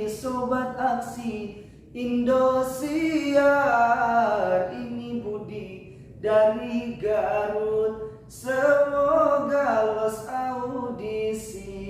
Sobat aksi Indosiar, ini Budi dari Garut, semoga los audisi.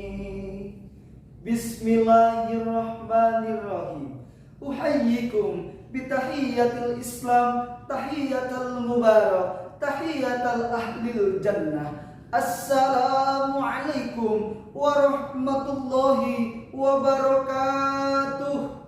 Bismillahirrahmanirrahim. Uhayyikum bitahiyatil Islam, tahiyatul mubarak, tahiyatul ahlil jannah. Assalamualaikum warahmatullahi wabarakatuh.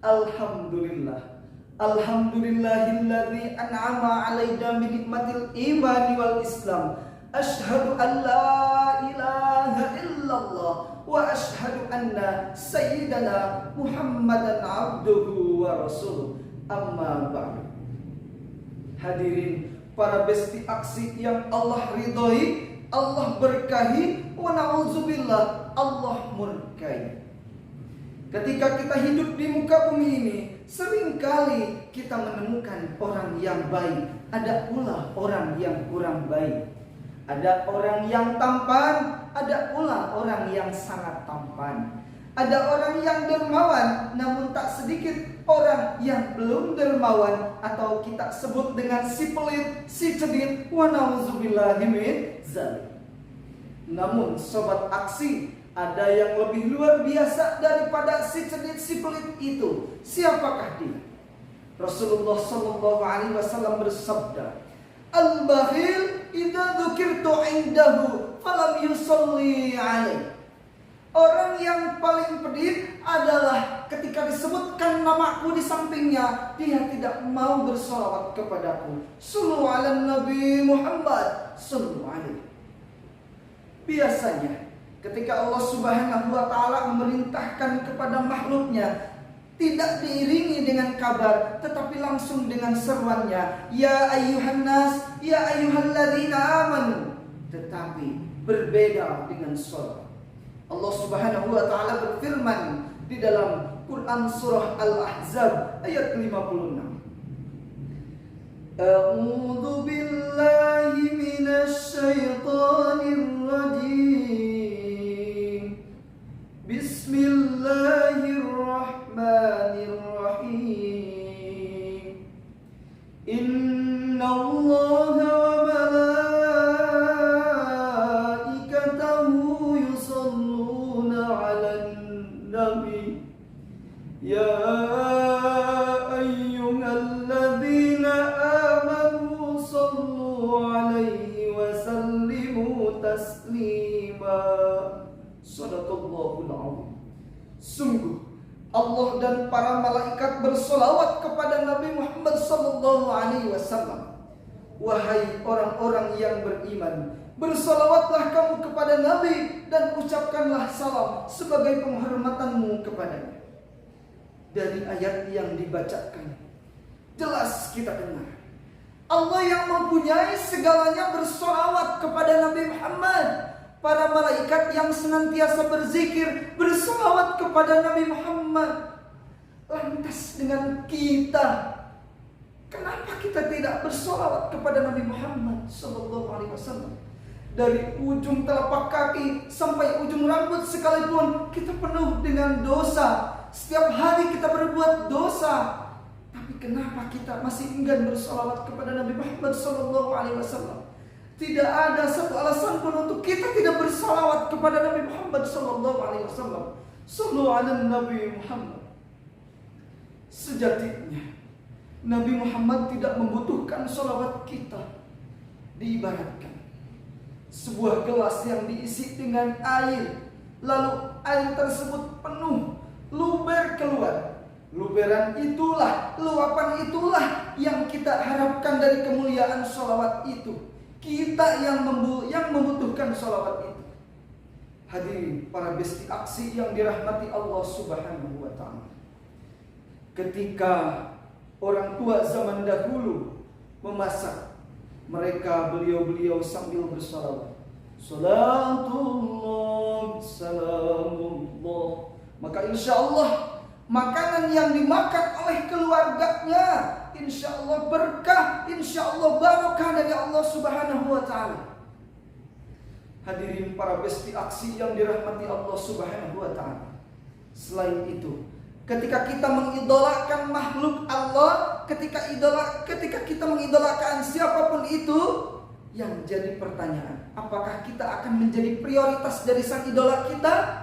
Alhamdulillahilladzi an'ama alaina bi nikmatil imani wal Islam. Asyhadu an la ilaha illallah wa asyhadu anna sayyidana Muhammadan abduhu wa rasuluh. Amma ba'du. Hadirin para besti aksi yang Allah ridhoi, Allah berkahi, wa na'udzubillah, Allah murkai. Ketika kita hidup di muka bumi ini, seringkali kita menemukan orang yang baik, ada pula orang yang kurang baik. Ada orang yang tampan, ada pula orang yang sangat tampan. Ada orang yang dermawan, namun tak sedikit orang yang belum dermawan, atau kita sebut dengan si pelit, si cedit, wa na'udzubillahi min dzalik. Namun sobat aksi, ada yang lebih luar biasa daripada si cedit, si pelit itu. Siapakah dia? Rasulullah SAW bersabda, al-bakhil idza dzukirtu indahu falam yusalli alaihi. Orang yang paling pedih adalah ketika disebutkan namaku di sampingnya, dia tidak mau bersolawat kepadaku. Sallu ala Nabi Muhammad sallallahu alaihi. Biasanya ketika Allah Subhanahu wa ta'ala memerintahkan kepada makhluknya, tidak diiringi dengan kabar, tetapi langsung dengan seruannya, ya ayyuhan nas, ya ayyuhalladzina amanu. Tetapi berbeda dengan sholat. Allah Subhanahu wa ta'ala berfirman di dalam Quran surah Al-Ahzab ayat 56. A'udzu billahi minasy syaithanir rajim. Bismillahirrahmanirrahim. Innallaha wa malaikatahu yusholluna 'alan nabi. Ya ayyuhalladzina amanu shallu 'alaihi wa sallimu taslima. Shadaqallahul a'zim. Sungguh Allah dan para malaikat bersolawat kepada Nabi Muhammad sallallahu alaihi wasallam. Wahai orang-orang yang beriman, bersolawatlah kamu kepada Nabi dan ucapkanlah salam sebagai penghormatanmu kepadanya. Dari ayat yang dibacakan, jelas kita dengar Allah yang mempunyai segalanya bersolawat kepada Nabi Muhammad. Para malaikat yang senantiasa berzikir, bersolawat kepada Nabi Muhammad. Lantas dengan kita, kenapa kita tidak bersolawat kepada Nabi Muhammad sallallahu alaihi wasallam? Dari ujung telapak kaki sampai ujung rambut sekalipun kita penuh dengan dosa. Setiap hari kita berbuat dosa. Tapi kenapa kita masih enggan bersolawat kepada Nabi Muhammad sallallahu alaihi wasallam? Tidak ada satu alasan pun untuk kita tidak bersalawat kepada Nabi Muhammad sallallahu alaihi wasallam. Sallu ala Nabi Muhammad. Sejatinya Nabi Muhammad tidak membutuhkan salawat kita. Diibaratkan sebuah gelas yang diisi dengan air, lalu air tersebut penuh, luber keluar. Luberan itulah, luapan itulah yang kita harapkan dari kemuliaan salawat itu. Kita yang membutuhkan salawat itu. Hadirin para besti aksi yang dirahmati Allah Subhanahu wa ta'ala. Ketika orang tua zaman dahulu memasak, mereka beliau sambil bersalawat. Salatullah, salamullah. Maka insya Allah makanan yang dimakan oleh keluarganya, insya Allah berkah, insya Allah barokah dari Allah Subhanahu wa ta'ala. Hadirin para besti aksi yang dirahmati Allah Subhanahu wa ta'ala. Selain itu, ketika kita mengidolakan makhluk Allah, ketika kita mengidolakan siapapun itu, yang jadi pertanyaan, apakah kita akan menjadi prioritas dari sang idola kita?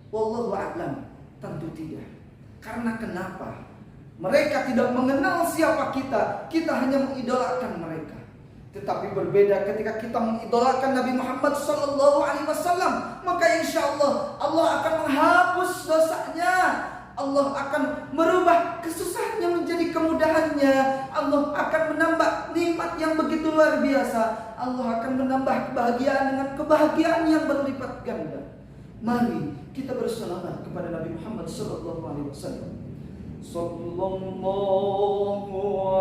Wallahu a'lam. Tentu tidak. Karena kenapa? Mereka tidak mengenal siapa kita. Kita hanya mengidolakan mereka. Tetapi berbeda ketika kita mengidolakan Nabi Muhammad SAW, maka insya Allah Allah akan menghapus dosanya. Allah akan merubah kesusahannya menjadi kemudahannya. Allah akan menambah nikmat yang begitu luar biasa. Allah akan menambah kebahagiaan dengan kebahagiaan yang berlipat ganda. Mari kita berselawat kepada Nabi Muhammad SAW. Sallallahu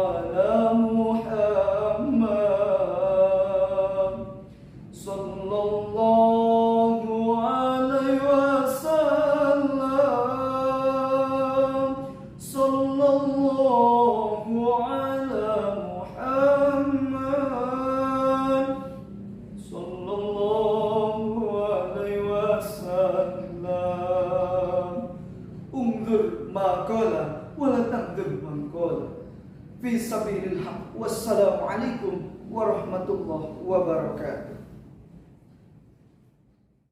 ala Muhammad, sallallahu alaihi wasallam, sallallahu ala Muhammad, sallallahu alaihi wasallam. Unzur ma qala wala taqdir man qala fi sabilil haq. Wassalamualaikum warahmatullahi wabarakatuh.